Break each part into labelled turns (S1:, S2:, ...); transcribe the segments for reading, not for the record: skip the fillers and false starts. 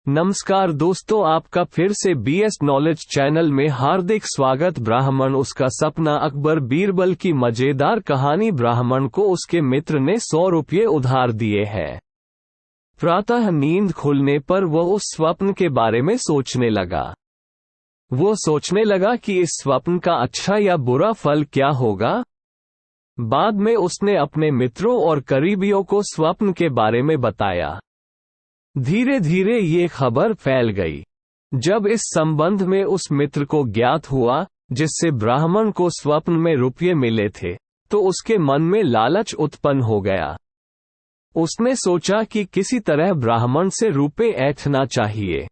S1: नमस्कार दोस्तों, आपका फिर से बीएस नॉलेज चैनल में हार्दिक स्वागत। ब्राह्मण उसका सपना। अकबर बीरबल की मजेदार कहानी। ब्राह्मण को उसके मित्र ने 100 रुपये उधार दिए हैं। प्रातः नींद खुलने पर वह उस स्वप्न के बारे में सोचने लगा। वो सोचने लगा कि इस स्वप्न का अच्छा या बुरा फल क्या होगा। बाद में उसने अपने मित्रों और करीबियों को स्वप्न के बारे में बताया। धीरे धीरे ये खबर फैल गई। जब इस संबंध में उस मित्र को ज्ञात हुआ जिससे ब्राह्मण को स्वप्न में रुपये मिले थे, तो उसके मन में लालच उत्पन्न हो गया। उसने सोचा कि किसी तरह ब्राह्मण से रुपये ऐंठना चाहिए।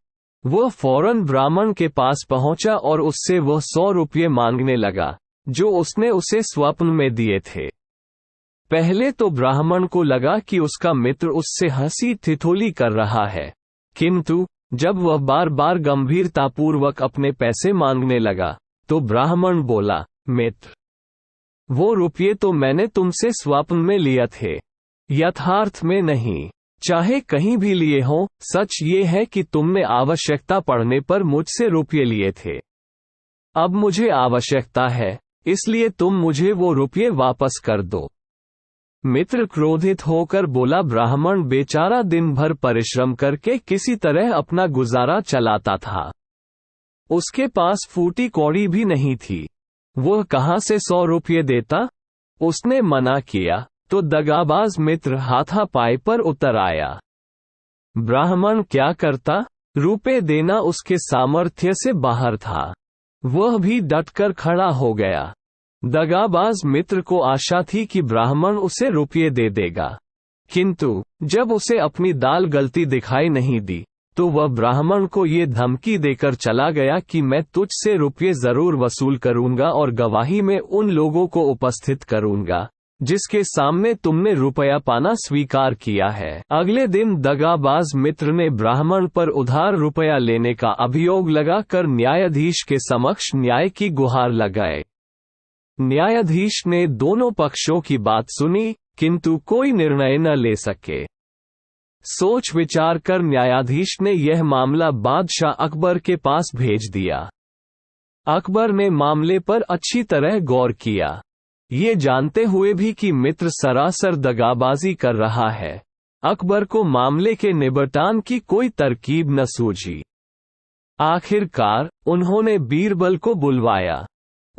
S1: वह फौरन ब्राह्मण के पास पहुंचा और उससे वह 100 रुपये मांगने लगा जो उसने उसे स्वप्न में दिए थे। पहले तो ब्राह्मण को लगा कि उसका मित्र उससे हंसी ठिठोली कर रहा है, किंतु जब वह बार बार गंभीरतापूर्वक अपने पैसे मांगने लगा तो ब्राह्मण बोला, मित्र, वो रुपये तो मैंने तुमसे स्वप्न में लिए थे, यथार्थ में नहीं। चाहे कहीं भी लिए हों, सच ये है कि तुमने आवश्यकता पड़ने पर मुझसे रुपये लिए थे। अब मुझे आवश्यकता है, इसलिए तुम मुझे वो रुपये वापस कर दो। मित्र क्रोधित होकर बोला, ब्राह्मण बेचारा दिन भर परिश्रम करके किसी तरह अपना गुजारा चलाता था। उसके पास फूटी कौड़ी भी नहीं थी। वह कहां से 100 रुपये देता? उसने मना किया तो दगाबाज मित्र हाथापाई पर उतर आया। ब्राह्मण क्या करता? रुपये देना उसके सामर्थ्य से बाहर था। वह भी डटकर खड़ा हो गया। दगाबाज मित्र को आशा थी कि ब्राह्मण उसे रुपये दे देगा, किंतु जब उसे अपनी दाल गलती दिखाई नहीं दी तो वह ब्राह्मण को ये धमकी देकर चला गया कि मैं तुझसे रुपये जरूर वसूल करूंगा और गवाही में उन लोगों को उपस्थित करूंगा जिसके सामने तुमने रुपया पाना स्वीकार किया है। अगले दिन दगाबाज मित्र ने ब्राह्मण पर उधार रुपया लेने का अभियोग लगाकर न्यायाधीश के समक्ष न्याय की गुहार लगाए। न्यायाधीश ने दोनों पक्षों की बात सुनी, किंतु कोई निर्णय न ले सके। सोच विचार कर न्यायाधीश ने यह मामला बादशाह अकबर के पास भेज दिया। अकबर ने मामले पर अच्छी तरह गौर किया। ये जानते हुए भी कि मित्र सरासर दगाबाजी कर रहा है, अकबर को मामले के निपटान की कोई तरकीब न सूझी। आखिरकार उन्होंने बीरबल को बुलवाया।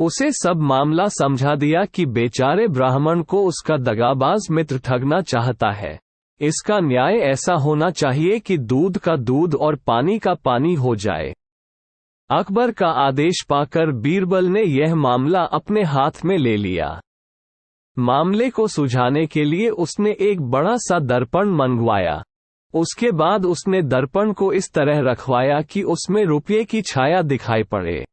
S1: उसे सब मामला समझा दिया कि बेचारे ब्राह्मण को उसका दगाबाज मित्र ठगना चाहता है। इसका न्याय ऐसा होना चाहिए कि दूध का दूध और पानी का पानी हो जाए। अकबर का आदेश पाकर बीरबल ने यह मामला अपने हाथ में ले लिया। मामले को सुलझाने के लिए उसने एक बड़ा सा दर्पण मंगवाया। उसके बाद उसने दर्पण को इस तरह रखवाया कि उसमें रुपये की छाया दिखाई पड़े।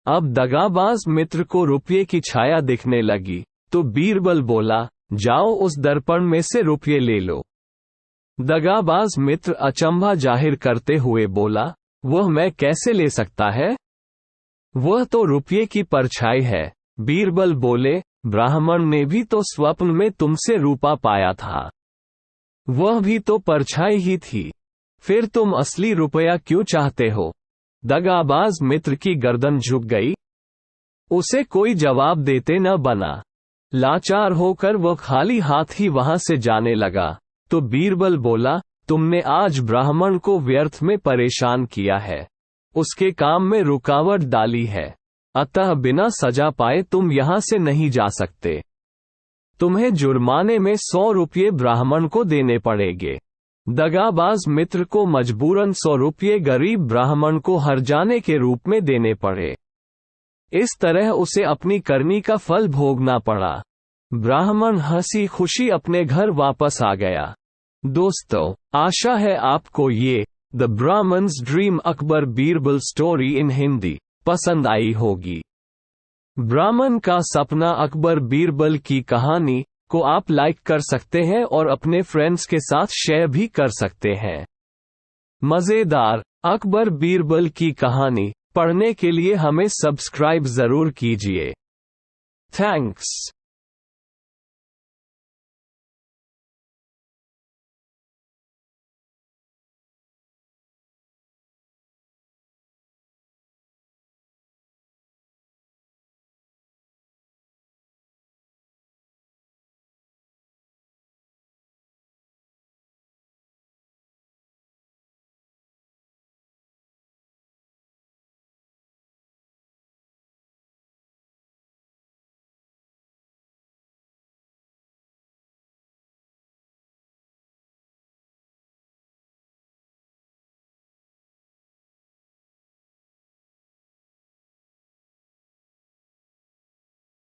S1: अब दगाबाज मित्र को रुपये की छाया दिखने लगी तो बीरबल बोला, जाओ उस दर्पण में से रुपये ले लो। दगाबाज मित्र अचंभा जाहिर करते हुए बोला, वह मैं कैसे ले सकता है? वह तो रुपये की परछाई है। बीरबल बोले, ब्राह्मण ने भी तो स्वप्न में तुमसे रूपा पाया था, वह भी तो परछाई ही थी। फिर तुम असली रुपया क्यों चाहते हो? दगाबाज मित्र की गर्दन झुक गई। उसे कोई जवाब देते न बना। लाचार होकर वह खाली हाथ ही वहां से जाने लगा तो बीरबल बोला, तुमने आज ब्राह्मण को व्यर्थ में परेशान किया है, उसके काम में रुकावट डाली है, अतः बिना सजा पाए तुम यहां से नहीं जा सकते। तुम्हें जुर्माने में 100 रुपये ब्राह्मण को देने पड़ेंगे। दगाबाज मित्र को मजबूरन 100 रुपये गरीब ब्राह्मण को हर्जाने के रूप में देने पड़े। इस तरह उसे अपनी करनी का फल भोगना पड़ा। ब्राह्मण हंसी खुशी अपने घर वापस आ गया। दोस्तों, आशा है आपको ये the Brahmin's dream Akbar Birbal story in Hindi पसंद आई होगी। ब्राह्मण का सपना अकबर बीरबल की कहानी को आप लाइक कर सकते हैं और अपने फ्रेंड्स के साथ शेयर भी कर सकते हैं। मजेदार अकबर बीरबल की कहानी पढ़ने के लिए हमें सब्सक्राइब जरूर कीजिए। थैंक्स।